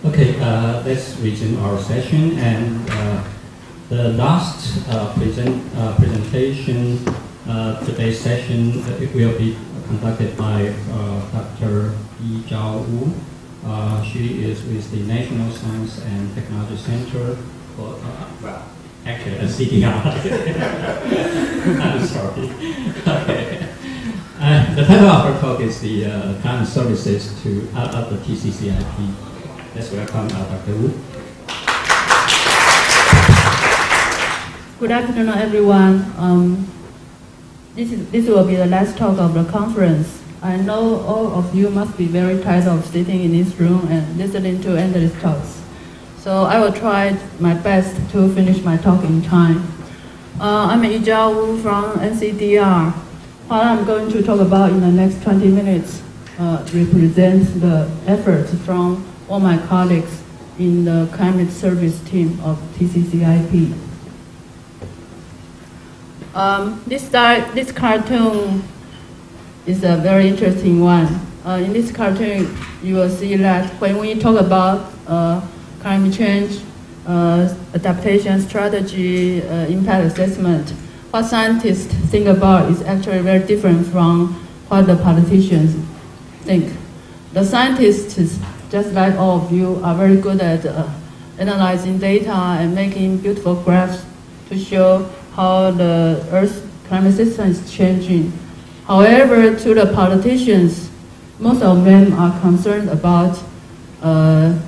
Okay, let's resume our session, and the last presentation, today's session, it will be conducted by Dr. Yi-Chao Wu. She is with the National Science and Technology Center for, well, actually a CDR. I'm sorry. Okay. The title of our talk is the Climate Services of the TCCIP. Let's welcome Dr. Wu. Good afternoon, everyone. This will be the last talk of the conference. I know all of you must be very tired of sitting in this room and listening to endless talks. So I will try my best to finish my talk in time. I'm Yi-Chao Wu from NCDR. What I'm going to talk about in the next 20 minutes represents the efforts from all my colleagues in the climate service team of TCCIP. This cartoon is a very interesting one. In this cartoon, you will see that when we talk about climate change, adaptation strategy, impact assessment, what scientists think about is actually very different from what the politicians think. The scientists, just like all of you, are very good at analyzing data and making beautiful graphs to show how the Earth's climate system is changing. However, to the politicians, most of them are concerned about the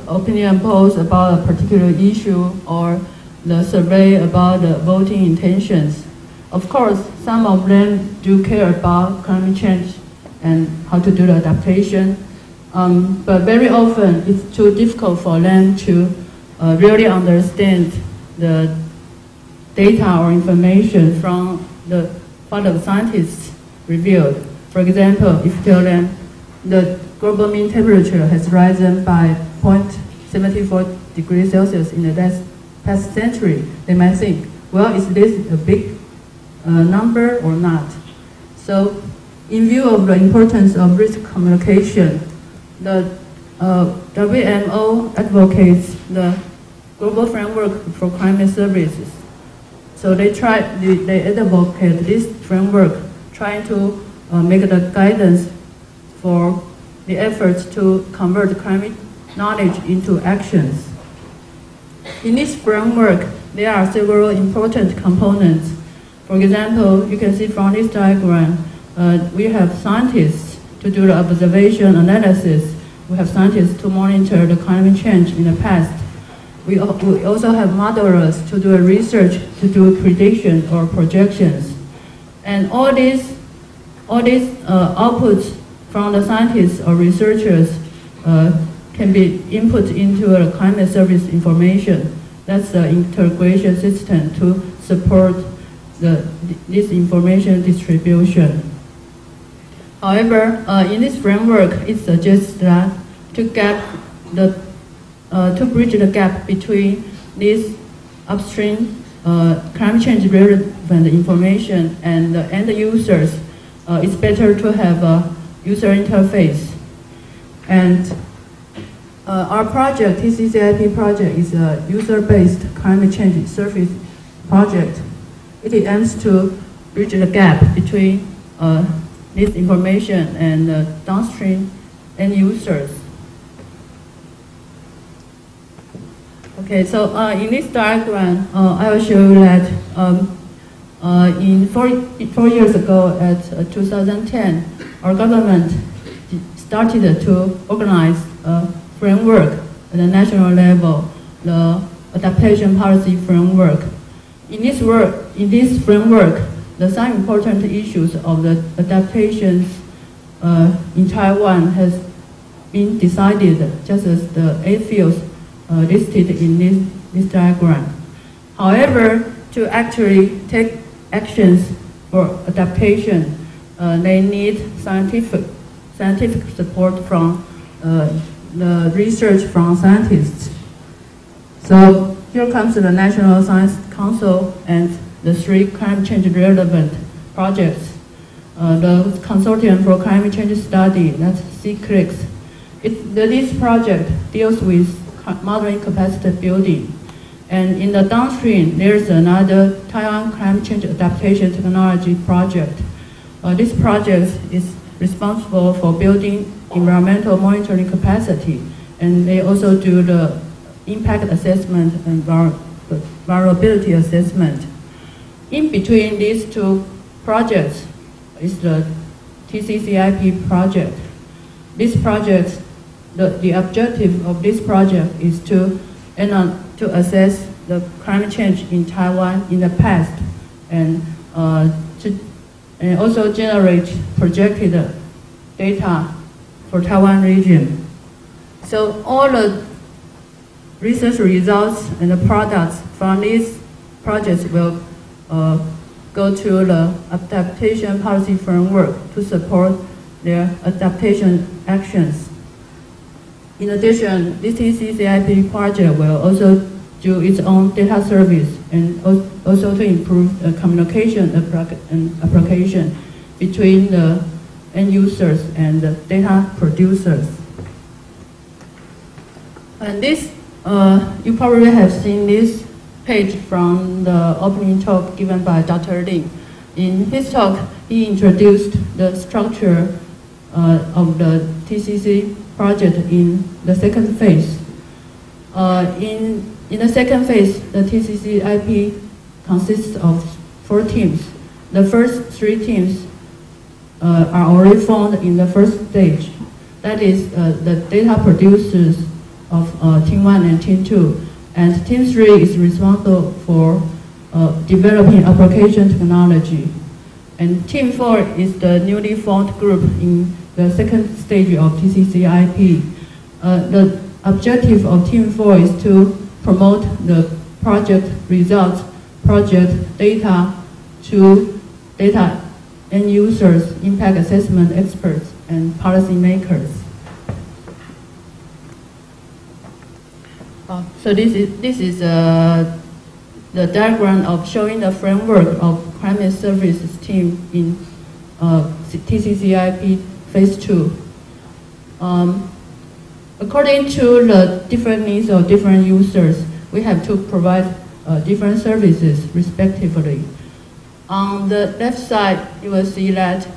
opinion polls about a particular issue or the survey about the voting intentions. Of course, some of them do care about climate change and how to do the adaptation, but very often it's too difficult for them to really understand the data or information from what the scientists revealed. For example, if you tell them the global mean temperature has risen by 0.74 degrees Celsius in the past century, they might think, well, is this a big number or not? So, in view of the importance of risk communication, the WMO advocates the global framework for climate services. So they advocate this framework, trying to make the guidance for the efforts to convert climate knowledge into actions. In this framework, there are several important components. For example, you can see from this diagram, we have scientists to do the observation analysis. We have scientists to monitor the climate change in the past. We also have modelers to do research, to do prediction or projections. And all these outputs from the scientists or researchers can be input into a climate service information. That's the integration system to support this information distribution. However, in this framework, it suggests that to bridge the gap between this upstream climate change relevant information and the end users, it's better to have a user interface. And our project, TCCIP Project, is a user-based climate change service project. It aims to bridge the gap between this information and downstream end users. Okay, so in this diagram, I will show you that in four years ago, at 2010, our government started to organize a framework at the national level, the adaptation policy framework. In this framework, some important issues of the adaptations in Taiwan has been decided, just as the 8 fields listed in this diagram. However, to actually take actions for adaptation, they need scientific support from the research from scientists. So here comes the National Science Council and the 3 climate change relevant projects. The Consortium for Climate Change Study, that's CCLIX, This project deals with modeling capacity building. And in the downstream, there's another Taiwan Climate Change Adaptation Technology Project. This project is responsible for building environmental monitoring capacity, and they also do the impact assessment and vulnerability assessment. In between these two projects is the TCCIP project. This project, the objective of this project is to assess the climate change in Taiwan in the past and also generate projected data for Taiwan region. So all the research results and the products from these projects will go to the adaptation policy framework to support their adaptation actions. In addition, this TCCIP project will also do its own data service and also to improve the communication and application between the end users and the data producers. And this, you probably have seen this page from the opening talk given by Dr. Lin. In his talk, he introduced the structure of the TCC project in the second phase. In the second phase, the TCCIP consists of 4 teams. The first 3 teams are already formed in the first stage. That is the data producers of Team 1 and Team 2. And Team 3 is responsible for developing application technology. And Team 4 is the newly formed group in the second stage of TCCIP. The objective of Team 4 is to promote the project results, project data to data end users, impact assessment experts, and policymakers. So this is the diagram of showing the framework of climate services team in TCCIP phase 2. According to the different needs of different users, we have to provide different services respectively. On the left side, you will see that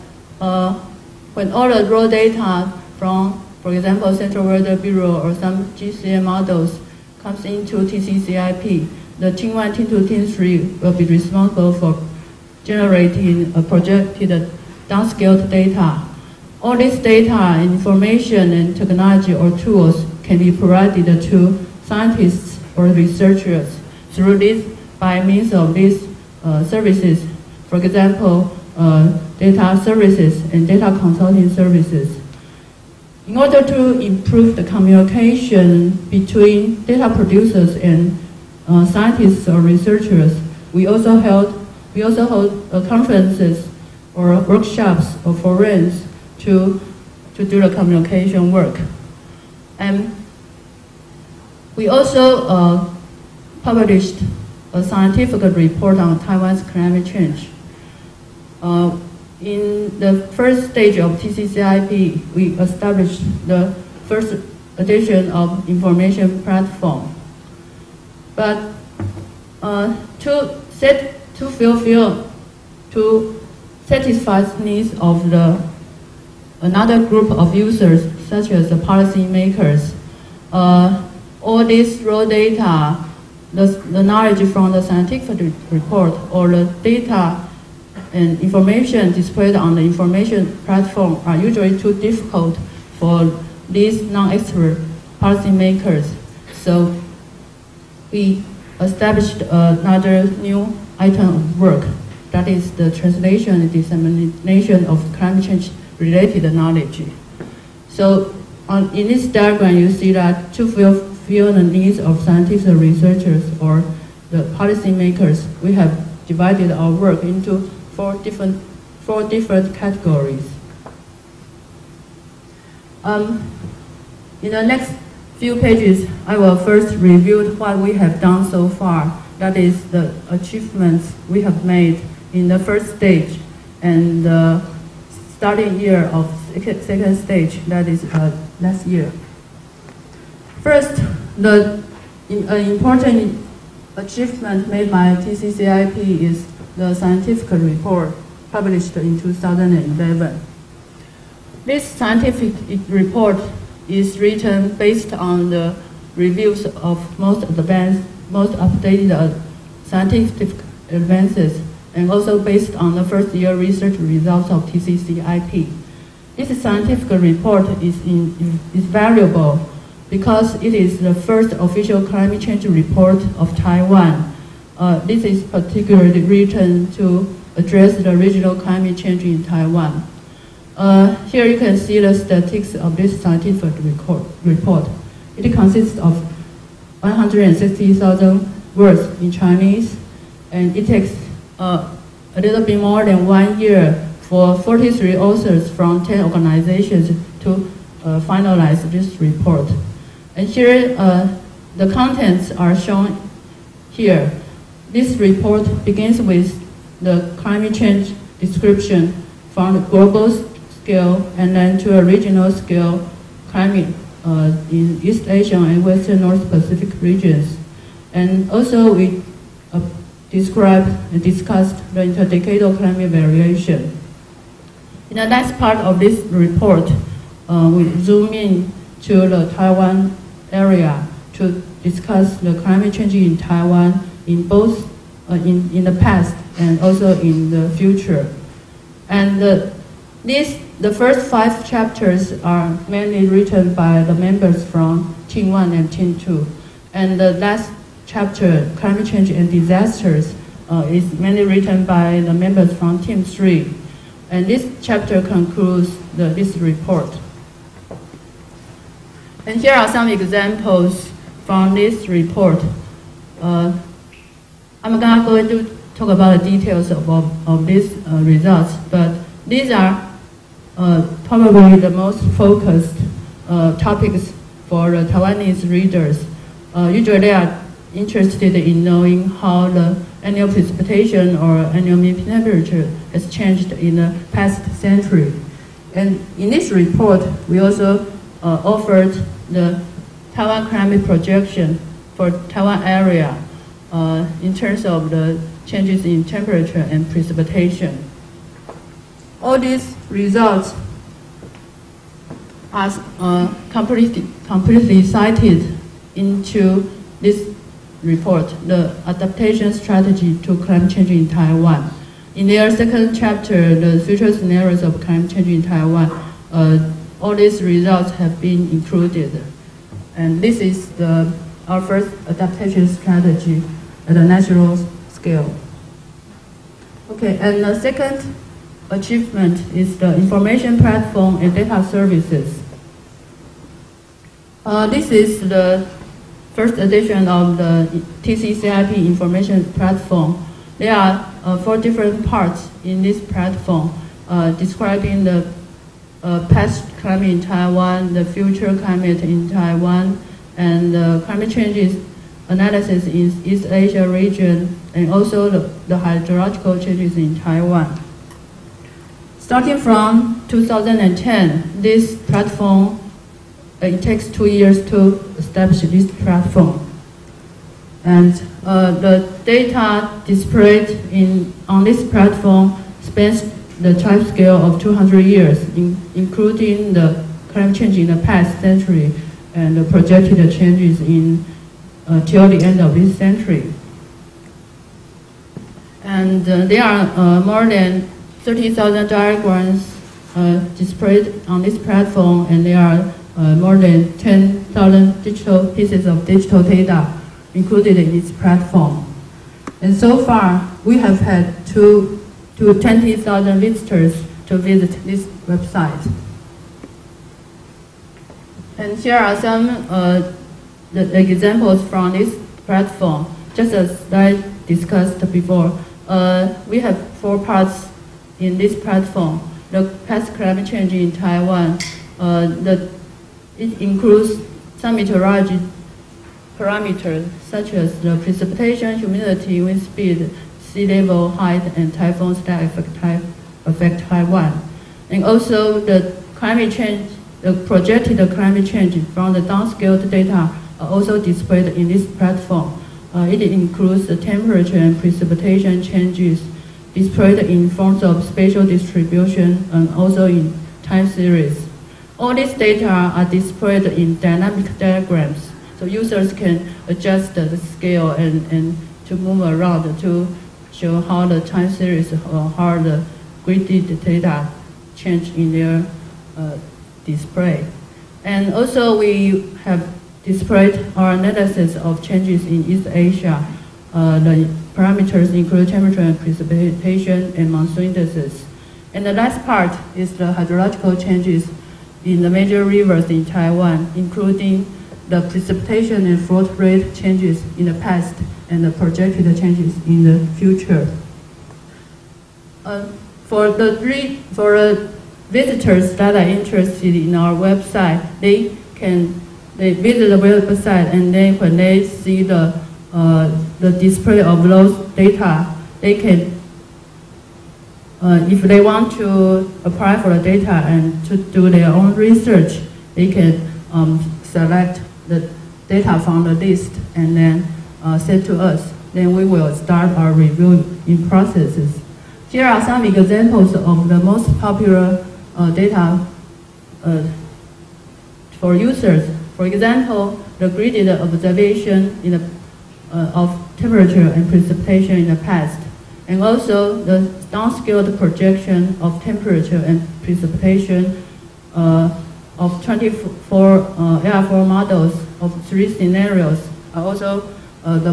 when all the raw data from, for example, Central Weather Bureau or some GCM models comes into TCCIP, the Team 1, Team 2, Team 3 will be responsible for generating a projected downscaled data. All this data, information, and technology or tools can be provided to scientists or researchers through this by means of these services. For example, data services and data consulting services. In order to improve the communication between data producers and scientists or researchers, we also hold conferences or workshops or forums to do the communication work. And we also published a scientific report on Taiwan's climate change. In the first stage of TCCIP, we established the first edition of information platform. But to satisfy the needs of another group of users, such as the policymakers, all this raw data, the knowledge from the scientific report, or the data and information displayed on the information platform are usually too difficult for these non-expert policymakers. So we established another new item of work, that is the translation and dissemination of climate change related knowledge. So in this diagram, you see that to fulfill the needs of scientific researchers or the policymakers, we have divided our work into four different categories. In the next few pages, I will first review what we have done so far. That is the achievements we have made in the first stage and the starting year of second stage, that is last year. First, the important achievement made by TCCIP is the scientific report published in 2011. This scientific report is written based on the reviews of most advanced, most updated scientific advances, and also based on the first-year research results of TCCIP. This scientific report is valuable because it is the first official climate change report of Taiwan. This is particularly written to address the regional climate change in Taiwan. Here you can see the statistics of this scientific report. It consists of 160,000 words in Chinese, and it takes a little bit more than 1 year for 43 authors from 10 organizations to finalize this report. And here, the contents are shown here. This report begins with the climate change description from the global scale and then to a regional scale climate in East Asia and Western North Pacific regions. And also we described and discussed the interdecadal climate variation. In the next part of this report, we zoom in to the Taiwan area to discuss the climate change in Taiwan in both in the past and also in the future. And the first 5 chapters are mainly written by the members from Team 1 and Team 2. And the last chapter, Climate Change and Disasters, is mainly written by the members from Team 3. And this chapter concludes this report. And here are some examples from this report. I'm not going to talk about the details of these results, but these are probably the most focused topics for the Taiwanese readers. Usually they are interested in knowing how the annual precipitation or annual mean temperature has changed in the past century. And in this report, we also offered the Taiwan climate projection for Taiwan area in terms of the changes in temperature and precipitation. All these results are completely cited into this report, the adaptation strategy to climate change in Taiwan. In their second chapter, the future scenarios of climate change in Taiwan, all these results have been included. And this is our first adaptation strategy at a national scale. Okay, and the second achievement is the information platform and data services. This is the first edition of the TCCIP information platform. There are 4 different parts in this platform describing the past climate in Taiwan, the future climate in Taiwan, and the climate changes analysis in East Asia region, and also the hydrological changes in Taiwan. Starting from 2010, this platform, it takes 2 years to establish this platform. And the data displayed on this platform spans the time scale of 200 years, including the climate change in the past century and the projected changes till the end of this century. And there are more than 30,000 diagrams displayed on this platform, and there are more than 10,000 digital pieces of digital data included in this platform. And so far, we have had 20,000 visitors to visit this website. And here are some the examples from this platform. Just as I discussed before, we have 4 parts in this platform. The past climate change in Taiwan, it includes some meteorology parameters such as the precipitation, humidity, wind speed, sea level, height, and typhoons that affect Taiwan. And also the climate change the projected climate change from the downscaled data are also displayed in this platform. It includes the temperature and precipitation changes displayed in forms of spatial distribution and also in time series. All these data are displayed in dynamic diagrams, so users can adjust the scale and to move around to show how the time series or how the gridded data change in their display. And also we have displayed our analysis of changes in East Asia. The parameters include temperature and precipitation and monsoon indices. And the last part is the hydrological changes in the major rivers in Taiwan, including the precipitation and flow rate changes in the past and the projected changes in the future. For the visitors that are interested in our website, they visit the website, and then when they see the display of those data, they can, if they want to apply for the data and to do their own research, they can select the data from the list and then send to us. Then we will start our reviewing processes. Here are some examples of the most popular data for users. For example, the gridded observation of temperature and precipitation in the past, and also the downscaled projection of temperature and precipitation of 24 AR4 models of 3 scenarios are also the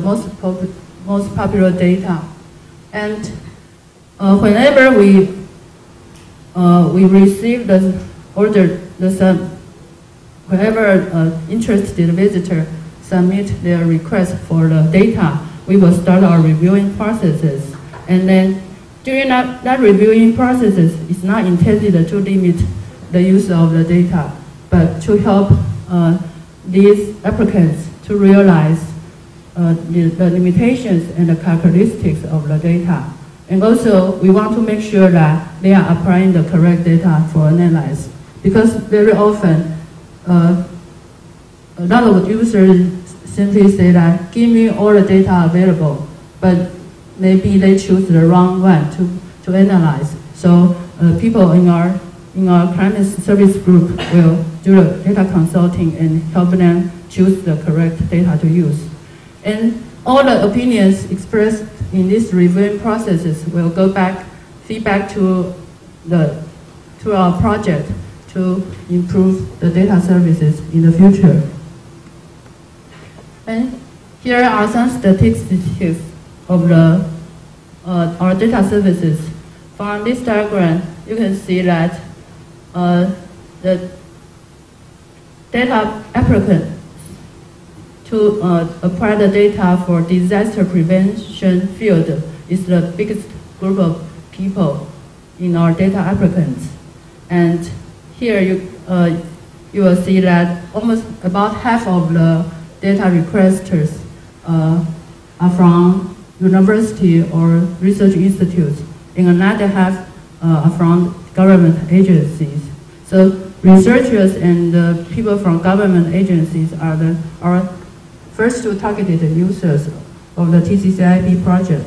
most popular data. And whenever we receive the order, whoever interested visitor submit their request for the data, we will start our reviewing processes. And then during that reviewing processes, it's not intended to limit the use of the data, but to help these applicants to realize the limitations and the characteristics of the data. And also, we want to make sure that they are applying the correct data for analysis. Because very often, a lot of users simply say that, give me all the data available, but maybe they choose the wrong one to analyze. So people in our climate service group will do the data consulting and help them choose the correct data to use. And all the opinions expressed in these reviewing processes will go back, feedback to our project to improve the data services in the future. And here are some statistics of our data services. From this diagram, you can see that the data applicant to apply the data for disaster prevention field is the biggest group of people in our data applicants. And here you will see that almost about half of the data requesters are from university or research institutes, and another half are from government agencies. So researchers and people from government agencies are our first two targeted users of the TCCIP project.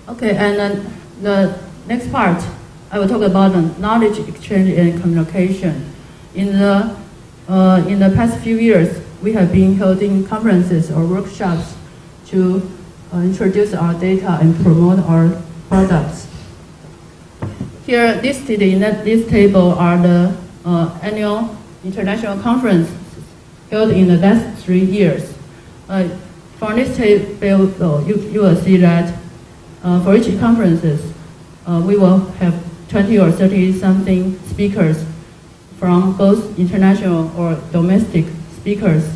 Okay, and then the next part, I will talk about the knowledge exchange and communication. In the past few years, we have been holding conferences or workshops to introduce our data and promote our products. Here listed in this table are the annual international conferences held in the last 3 years. From this table, you will see that for each conferences, we will have 20 or 30 something speakers from both international or domestic speakers,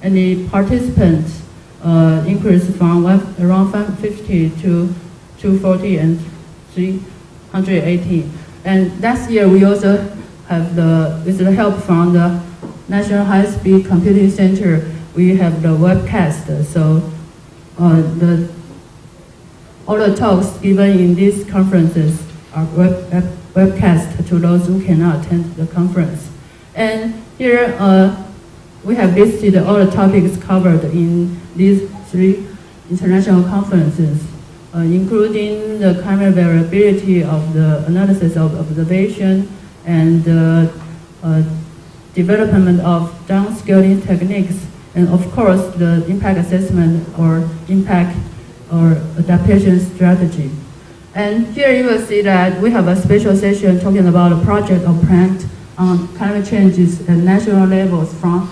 and the participants increased from around 550 to 240 and 380. And last year we also have with the help from the National High-Speed Computing Center, we have the webcast. So all the talks given in these conferences are webcast to those who cannot attend the conference. And here we have listed all the topics covered in these 3 international conferences, including the climate variability of the analysis of observation and development of downscaling techniques, and of course the impact assessment or impact or adaptation strategy. And here you will see that we have a special session talking about a project or plan on climate changes at national levels from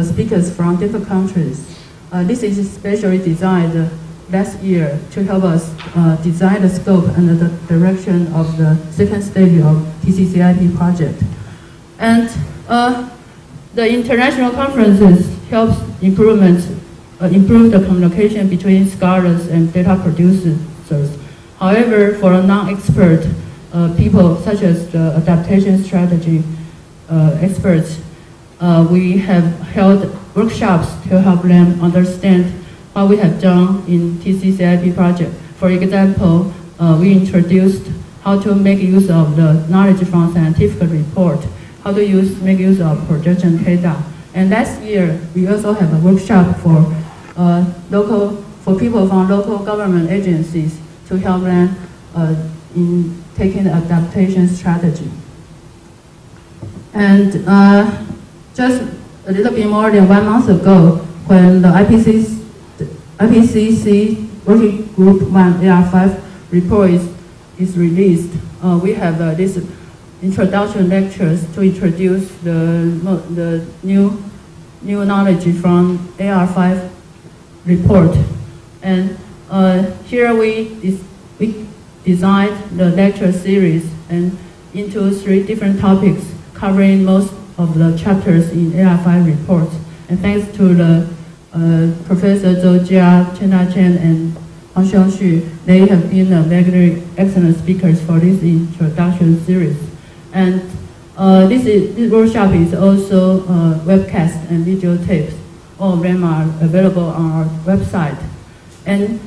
speakers from different countries. This is specially designed last year to help us design the scope and the direction of the second stage of TCCIP project. And the international conferences helps improve the communication between scholars and data producers. However, for non-expert people, such as the adaptation strategy experts, we have held workshops to help them understand what we have done in TCCIP project. For example, we introduced how to make use of the knowledge from scientific report, how to make use of projection data. And last year, we also have a workshop for people from local government agencies to help them in taking the adaptation strategy. And just a little bit more than 1 month ago, when the IPCC Working Group 1 AR5 report is released, we have this introduction lectures to introduce the new knowledge from AR5 report. And here we designed the lecture series and into 3 different topics covering most of the chapters in AR5 report. And thanks to the Professor Zhou Jia, Chen Chen, and Huang Xiongxu, they have been very excellent speakers for this introduction series. And this workshop is also webcast and video tapes. All of them are available on our website. And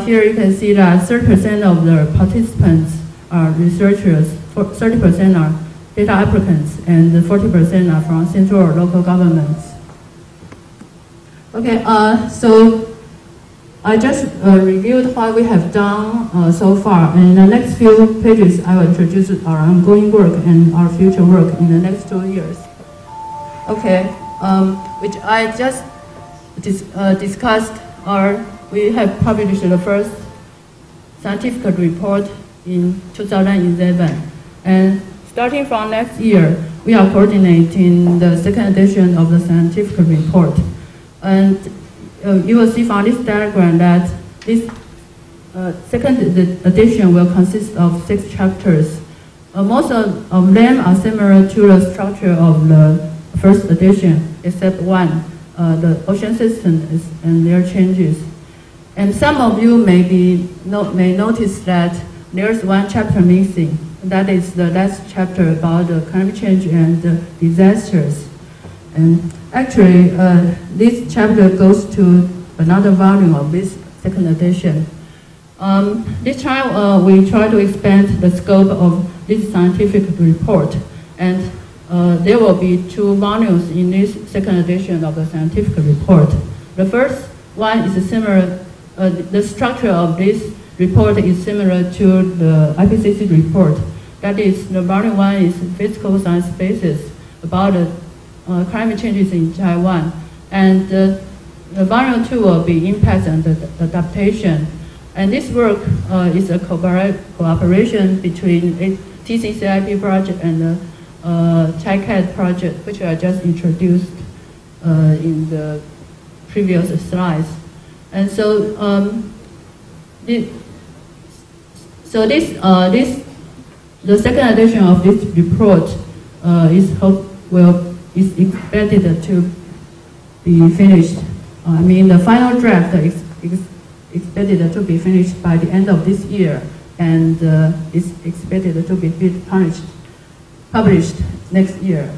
here you can see that 30% of the participants are researchers, 30% are data applicants, and 40% are from central or local governments. Okay, so I just reviewed what we have done so far. And in the next few pages, I will introduce our ongoing work and our future work in the next 2 years. Okay, which I just discussed we have published the first scientific report in 2011. And starting from next year, we are coordinating the second edition of the scientific report. And you will see from this diagram that this second edition will consist of 6 chapters. Most of them are similar to the structure of the first edition, except one, the ocean system and their changes. And some of you may notice that there's 1 chapter missing. That is the last chapter about the climate change and disasters. And actually, this chapter goes to another volume of this second edition. This time, we try to expand the scope of this scientific report. And there will be 2 volumes in this second edition of the scientific report. The first one is similar, the structure of this report is similar to the IPCC report. That is, the volume 1 is physical science basis about the climate changes in Taiwan. And the volume 2 will be impacts and adaptation. And this work is a cooperation between TCCIP Project and the TCCCIP Project, which I just introduced in the previous slides. And so, the second edition of this report is expected to be finished. I mean, the final draft is expected to be finished by the end of this year, and is expected to be published next year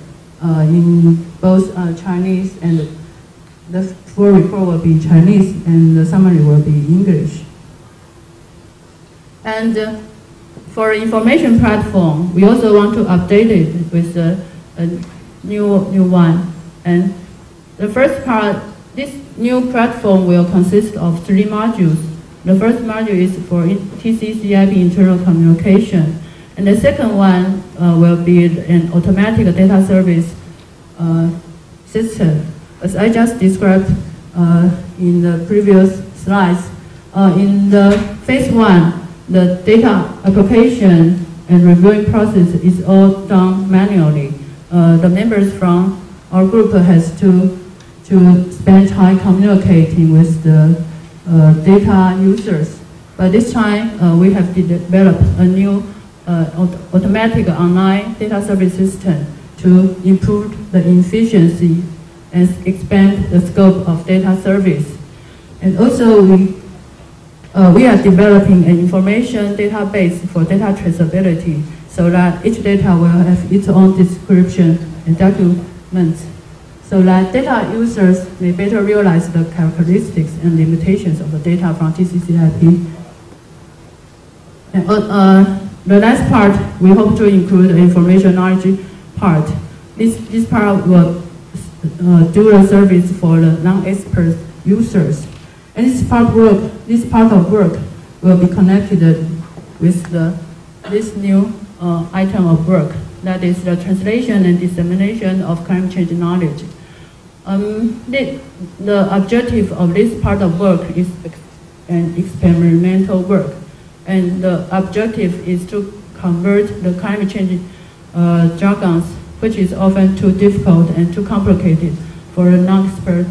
in both Chinese, and the full report will be Chinese and the summary will be English. And for information platform, we also want to update it with new one. And the first part, this new platform will consist of 3 modules. The first module is for TCCIP internal communication. And the second one will be an automatic data service system. As I just described in the previous slides, in the phase 1, the data application and reviewing process is all done manually. The members from our group has to spend time communicating with the data users. But this time, we have developed a new automatic online data service system to improve the efficiency and expand the scope of data service. And also, we are developing an information database for data traceability so that each data will have its own description and documents, so that data users may better realize the characteristics and limitations of the data from TCCIP. And the last part, we hope to include the information knowledge part. This part will do the service for the non-expert users. And this part of work will be connected with this new item of work, that is the translation and dissemination of climate change knowledge. The objective of this part of work is an experimental work, and the objective is to convert the climate change jargons, which is often too difficult and too complicated for the non-expert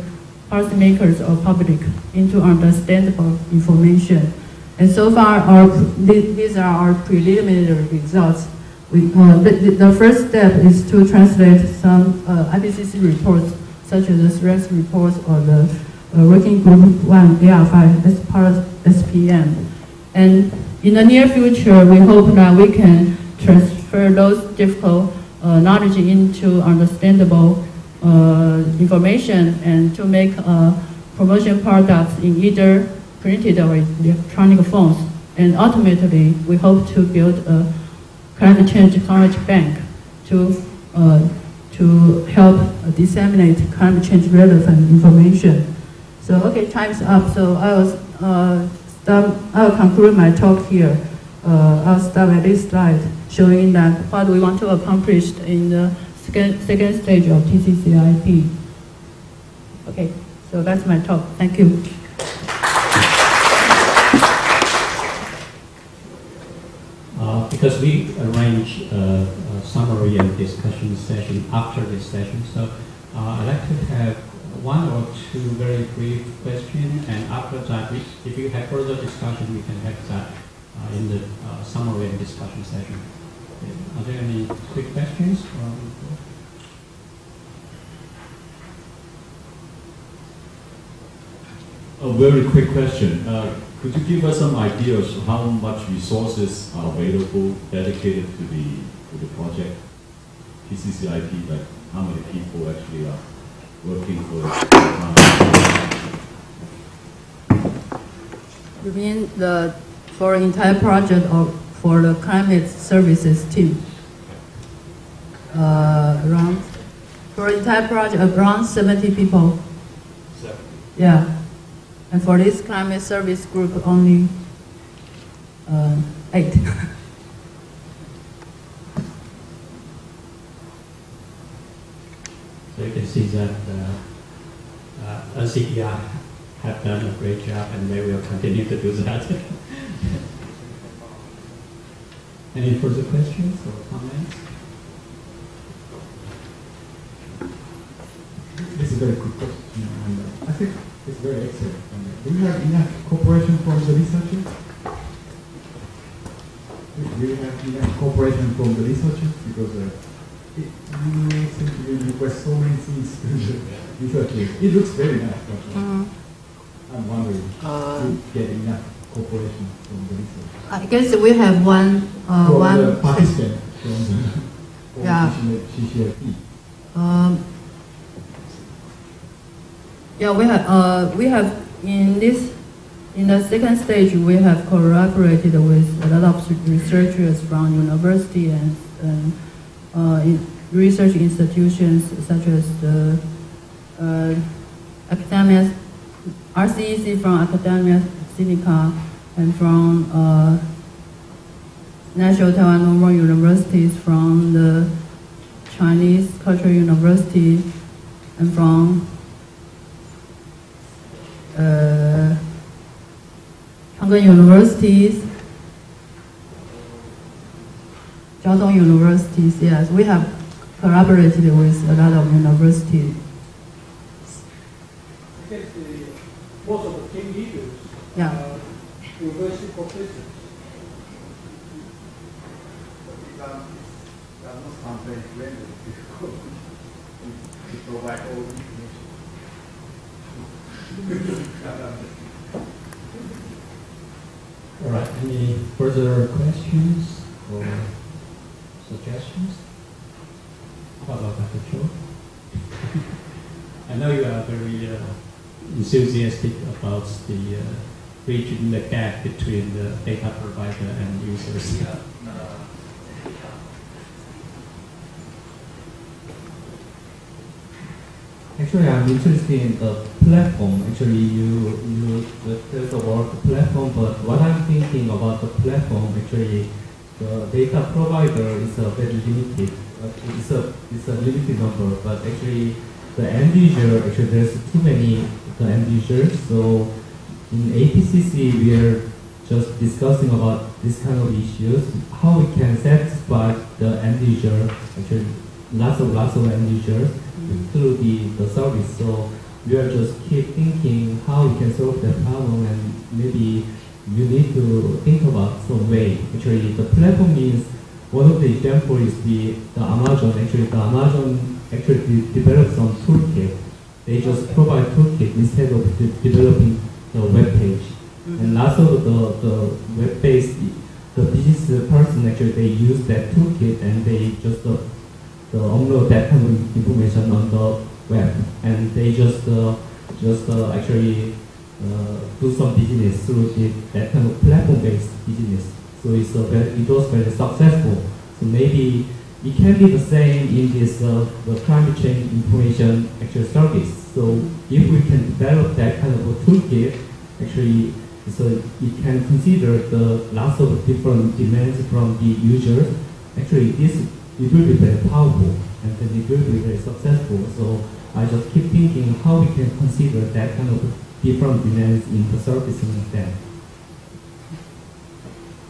policymakers or public, into understandable information. And so far, these are our preliminary results. The first step is to translate some IPCC reports, such as the SREX reports or the Working Group 1 AR5 as part of SPM. And in the near future, we hope that we can transfer those difficult knowledge into understandable information and to make promotion products in either printed or electronic forms. And ultimately, we hope to build a climate change knowledge bank to help disseminate climate change relevant information. So, okay, time's up. So I'll conclude my talk here. I'll start at this slide, showing that what we want to accomplish in the second stage of TCCIP. Okay, so that's my talk. Thank you. Because we arrange a summary and discussion session after this session, so I'd like to have 1 or 2 very brief questions, and after that, if you have further discussion, we can have that in the summary and discussion session. Are there any quick questions? A very quick question. Could you give us some ideas of how much resources are available dedicated to the project, TCCIP, like how many people actually are working for it? You mean for the entire project or for the climate services team? For the entire project, around 70 people. 70. Yeah. And for this climate service group, only 8. So you can see that LCPR have done a great job, and they will continue to do that. Any further questions or comments? This is a very quick question, and I think it's very excellent. Do you have enough cooperation from the researchers? Do you have enough cooperation from the researchers? Because you seem to request so many things to the researchers. It looks very nice, but I'm wondering, do you get enough cooperation from the researchers? I guess we have one participant from TCCIP. Yeah, we have in the second stage we have collaborated with a lot of researchers from university and research institutions such as the academia, RCEC from Academia Sinica and from National Taiwan Normal Universities, from the Chinese Cultural University, and from Hong universities, Jiaotong universities. Yes, we have collaborated with a lot of universities. I guess most of the team leaders are university professors. That must sound very friendly to provide all the information. All right, any further questions or suggestions? How about Dr. Cho? I know you are very enthusiastic about the bridging the gap between the data provider and users. Actually, I'm interested in the platform. Actually, there's a word platform, but what I'm thinking about the platform, actually, the data provider is a very limited. It's a limited number, but actually, the end user, actually, there's too many end users. So, in APCC, we are just discussing about this kind of issues, how we can satisfy the end user, actually, lots of end users through the service. So we are just keep thinking how we can solve that problem, and maybe you need to think about some way. Actually, the platform means one of the example is the Amazon. Actually, the Amazon actually developed some toolkit. They just provide toolkit instead of developing the web page. And also the web-based, the business person actually they use that toolkit and they just upload that kind of information on the web, and they just actually do some business through that kind of platform-based business. So it was very successful. So maybe it can be the same in this the climate change information actual service. So if we can develop that kind of a toolkit, actually, so it can consider the lots of different demands from the users. Actually, it will be very powerful, and then it will be very successful. So I just keep thinking how we can consider that kind of different demands in the servicing of that.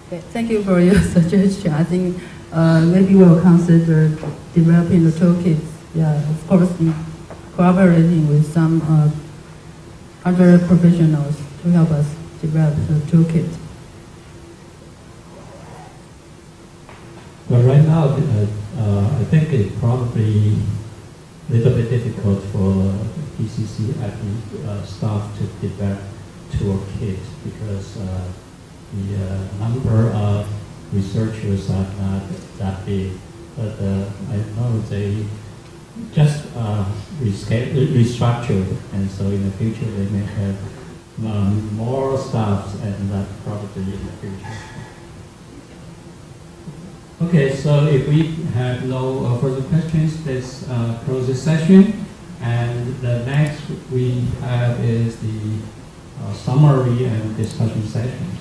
Okay, thank you for your suggestion. I think maybe we'll consider developing the toolkits. Yeah, of course, collaborating with some other professionals to help us develop the toolkit. Well, right now, I think it's probably a little bit difficult for TCCIP staff to develop toolkit because the number of researchers are not that big. But I know they just restructured, and so in the future they may have more staff, and that probably in the future. Okay, so if we have no further questions, let's close this session. And the next we have is the summary and discussion session.